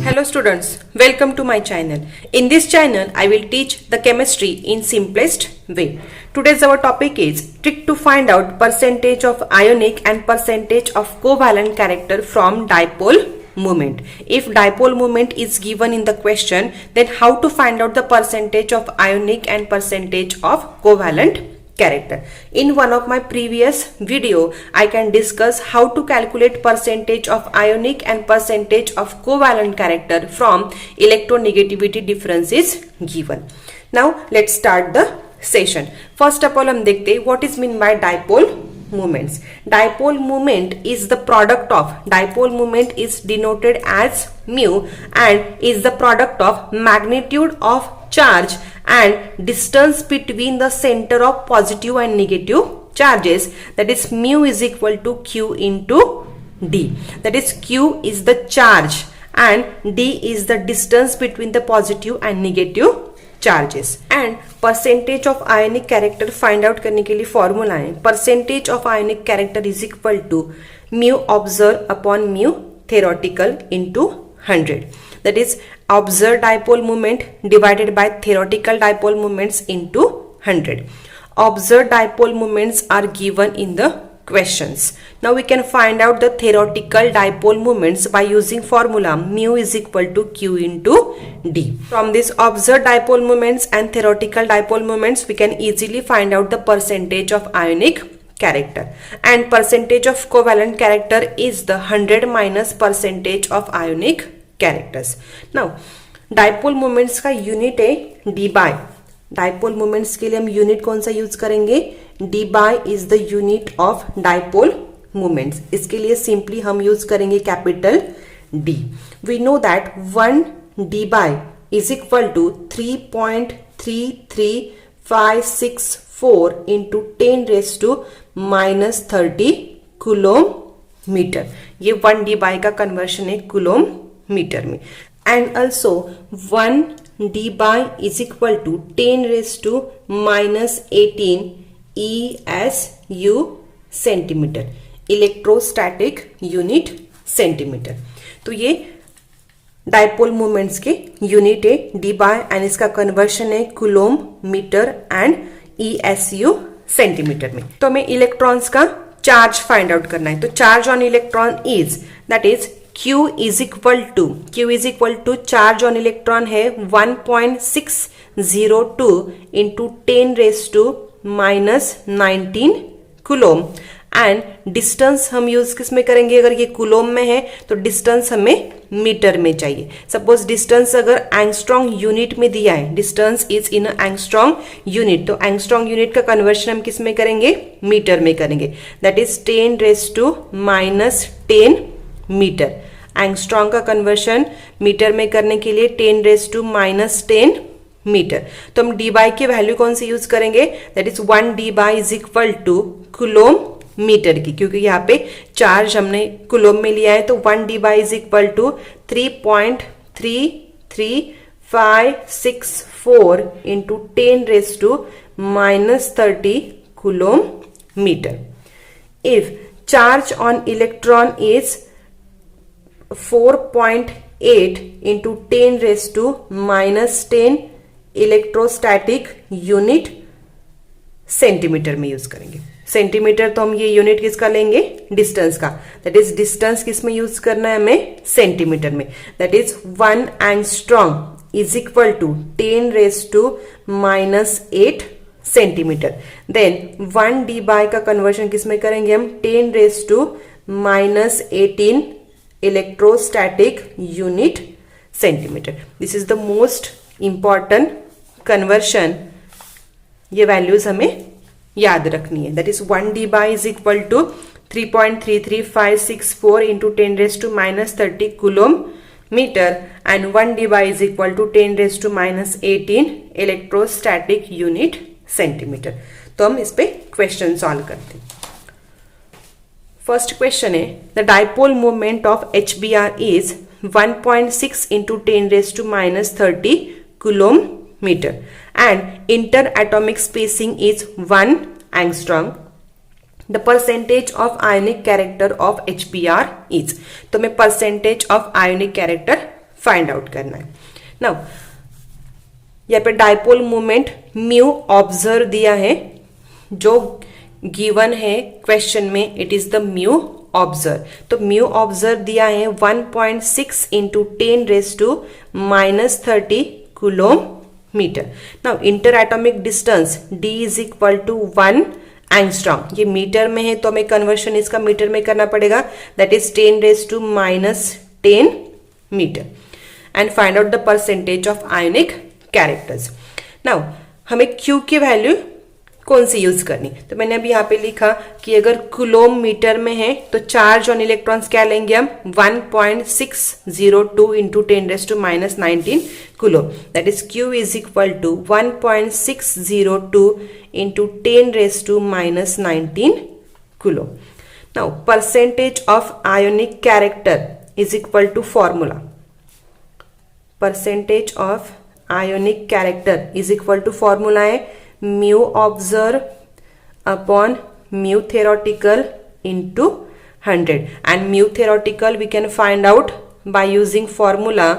Hello students, welcome to my channel. In this channel, I will teach the chemistry in simplest way. Today's our topic is trick to find out percentage of ionic and percentage of covalent character from dipole moment. If dipole moment is given in the question, then how to find out the percentage of ionic and percentage of covalent character. In one of my previous video, I can discuss how to calculate percentage of ionic and percentage of covalent character from electronegativity difference is given. Now let's start the session. First of all, हम देखते हैं what is mean by dipole moments. Dipole moment is the product of, dipole moment is denoted as mu and is the product of magnitude of charge and distance between the center of positive and negative charges, that is mu is equal to q into d. That is q is the charge and d is the distance between the positive and negative charges. And percentage of ionic character find out करने के लिए formula है, percentage of ionic character is equal to mu observed upon mu theoretical into 100. That is observed dipole moment divided by theoretical dipole moments into 100. Observed dipole moments are given in the questions. Now we can find out the theoretical dipole moments by using formula mu is equal to q into d. From this observed dipole moments and theoretical dipole moments, we can easily find out the percentage of ionic character, and percentage of covalent character is the 100 minus percentage of ionic characters. Now dipole moments का unit है d by. dipole moments के लिए हम unit कौन सा use करेंगे? d by is the unit of dipole moments. इसके लिए सिंपली हम यूज करेंगे capital D. We know that 1 d by is equal to 3.33564 into 10 raised to minus 30 कूलोमीटर. ये 1 d by का कन्वर्शन है कूलोमीटर में. And also 1 d by is equal to 10 raised to minus 18 ESU centimetre, electrostatic unit centimetre. तो ये dipole moments के unit है D bye and इसका conversion है coulomb metre and ESU centimetre में. तो हमें इलेक्ट्रॉन्स का चार्ज फाइंड आउट करना है. तो charge on electron is, that is Q is equal to charge on electron है 1.602 into 10 raised to minus 19 coulomb. And distance हम यूज किस में करेंगे? अगर ये कूलोम में है तो डिस्टेंस हमें मीटर में चाहिए. सपोज डिस्टेंस अगर एंगस्ट्रॉन्ग यूनिट में दिया है, distance is in angstrom unit, तो एंगस्ट्रॉन्ग यूनिट का कन्वर्शन हम किस में करेंगे? मीटर में करेंगे. That is 10 raised to minus 10 metre. Angstrom का कन्वर्शन मीटर में करने के लिए 10 raised to minus 10 मीटर. तो हम डी बाई की वैल्यू कौन सी यूज करेंगे? That is 1 debye is equal to coulomb metre की, क्योंकि यहाँ पे चार्ज हमने कूलोम में लिया है. तो 1 debye is equal to 3.33564 into 10 raised to minus 30 coulomb metre. If charge on electron is 4.8 into 10 raised to minus 10 electrostatic unit centimetre में यूज करेंगे. सेंटीमीटर तो हम ये यूनिट किसका लेंगे? डिस्टेंस का. दैट इज डिस्टेंस किस में यूज करना है हमें? सेंटीमीटर में. That is 1 angstrom is equal to 10 raised to minus 8 centimetre. Then 1 debye का कन्वर्शन किस में करेंगे हम? 10 raised to minus 18 electrostatic unit centimetre. This is the most important conversion. ये वैल्यूज हमें याद रखनी है. That is 1 debye is equal to 3.33564 into 10 raised to minus 30 coulomb metre and 1 debye is equal to 10 raised to minus 18 electrostatic unit centimetre. तो हम इस पे question solve करते हैं. फर्स्ट क्वेश्चन है the dipole moment of HBr is 1.6 into 10 raised to minus 30 coulomb metre and interatomic spacing is 1 angstrom. The percentage of ionic character of HBr is, तो हमें percentage of ionic character find out करना है। Now यहाँ पे dipole moment mu observe दिया है, जो given है क्वेश्चन में, it is the mu observe. तो म्यू ऑब्जर्व दिया है 1.6 into 10⁻⁻30 kilometre. Now inter atomic distance D is equal to 1 angstrom. ये मीटर में है तो हमें कन्वर्शन इसका मीटर में करना पड़ेगा, that is 10⁻10 metre. And find out the percentage of ionic characters. Now हमें Q की वैल्यू कौन सी यूज करनी, तो मैंने अभी यहाँ पे लिखा कि अगर कुलोम मीटर में है तो चार्ज ऑन इलेक्ट्रॉन्स क्या लेंगे हम, 1.602 into 10⁻19 coulomb, that is Q is equal to 1.602 into 10⁻19 coulomb. Now percentage of ionic character is equal to formula, percentage of ionic character is equal to formula है mu observe upon mu theoretical into 100, and mu theoretical we can find out by using formula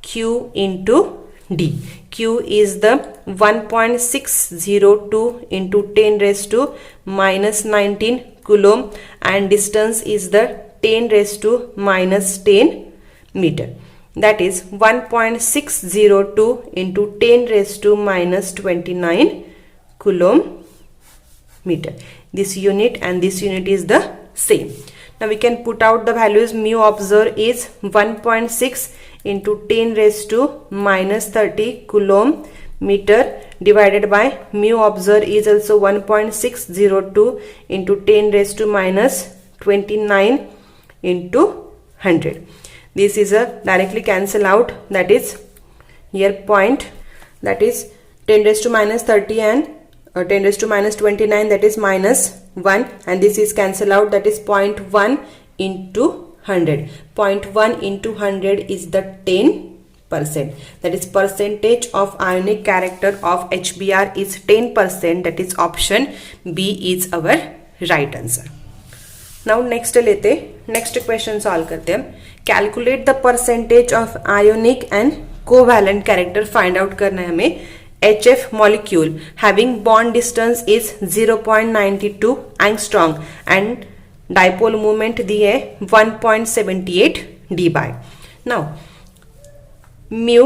Q into D. Q is the 1.602 into 10⁻19 coulomb and distance is the 10⁻10 meter. That is 1.602 into 10⁻29 coulomb meter. This unit and this unit is the same. Now we can put out the values. Mu observed is 1.6 into 10⁻30 coulomb meter divided by mu observed is also 1.602 into 10⁻29 into 100. This is a directly cancel out, that is here point, that is 10⁻30 and 10⁻29, that is -1, and this is cancel out, that is 0.1 into 100. 0.1 into 100 is the 10%. That is percentage of ionic character of HBr is 10%. That is option B is our right answer. Now next लेते, next question solve करते हम। Calculate the percentage of ionic and covalent character find out करना है हमें। HF molecule having bond distance is 0.92 angstrom and dipole moment दी है 1.78 dBi. Now mu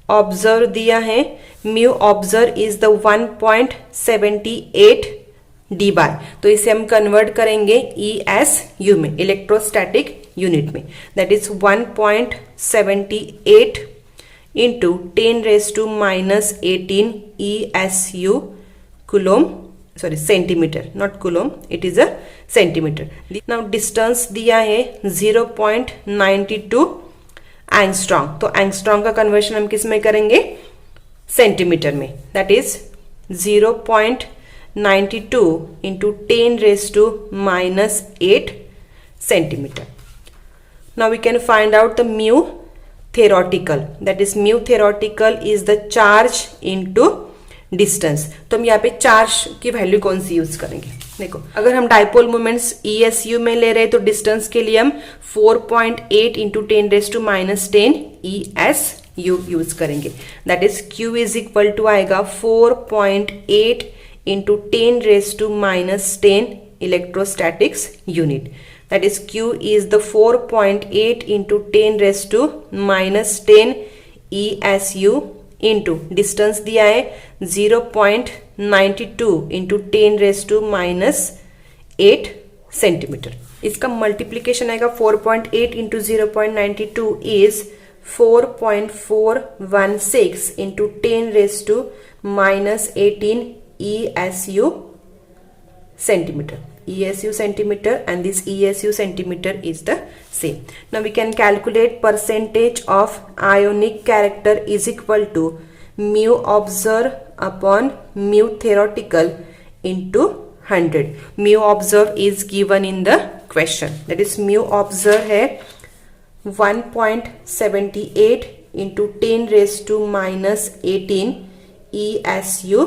observe दिया है, mu observe is the 1.78 dBi, तो इसे हम कन्वर्ट करेंगे ESU में, इलेक्ट्रोस्टैटिक यूनिट में, that is 1.78 into 10⁻18 ESU coulomb, sorry centimetre, not coulomb, it is a centimetre. Now distance दिया है 0.92 एंगस्ट्रॉम, तो एंगस्ट्रॉम का कन्वर्शन हम किस में करेंगे, सेंटीमीटर में, that is 0.92 into 10⁻8 centimeter. Now we can find out the mu theoretical, that is mu theoretical is the charge into distance. तो हम यहाँ पे चार्ज की वैल्यू कौन सी यूज करेंगे, देखो अगर हम डाइपोल मोमेंट्स ESU में ले रहे हैं तो डिस्टेंस के लिए हम 4.8 इंटू 10⁻10 ESU यूज करेंगे, that is Q is equal to आएगा 4.8 into 10⁻10 electrostatics unit, that is Q is the 4.8 into 10⁻10 ESU into distance दिया है 0.92 into 10⁻8 सेंटीमीटर। इसका मल्टीप्लीकेशन आएगा 4.8 into 0.92 is 4.416 into 10⁻18 ESU centimeter. ESU centimeter and this ESU centimeter is the same. Now we can calculate percentage of ionic character is equal to mu observed upon mu theoretical into 100. Mu observed is given in the question, that is mu observed है 1.78 into 10⁻18 ESU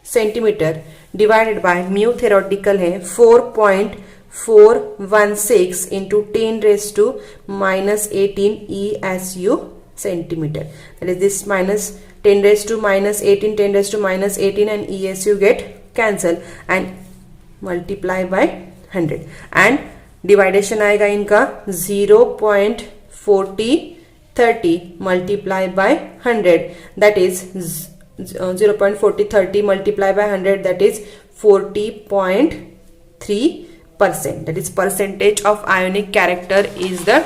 centimeter divided by mu theoretical है 4.416 into 10⁻⁻18 ESU centimeter. That is this minus 10⁻⁻18, 10⁻⁻18 and ESU get cancel and multiply by 100 and dividation आएगा इनका 0.4030 multiply by 100 that is 0.4030 multiply by 100 that is 40.3%. That is percentage of ionic character is the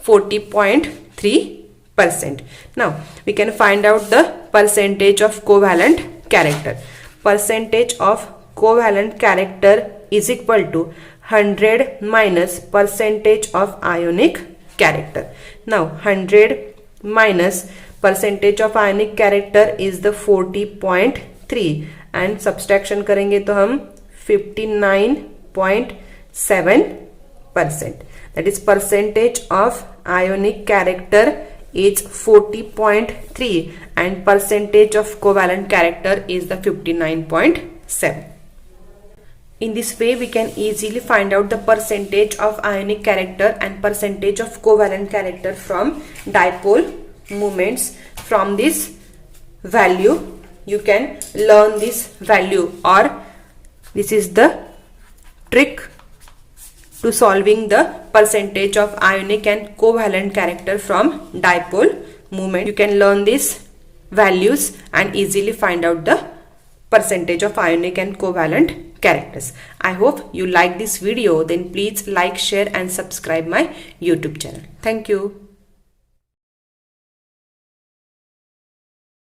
40.3%. Now we can find out the percentage of covalent character. Percentage of covalent character is equal to 100 minus percentage of ionic character. Now 100 minus percentage of ionic character is the 40.3 and subtraction करेंगे तो हम 59.7%. That is percentage of ionic character is 40.3 and percentage of covalent character is the 59.7. In this way, we can easily find out the percentage of ionic character and percentage of covalent character from dipole moments. From this value, you can learn this value, or this is the trick to solving the percentage of ionic and covalent character from dipole moment. You can learn these values and easily find out the percentage of ionic and covalent characters. I hope you like this video. Then please like, share and subscribe my YouTube channel. Thank you.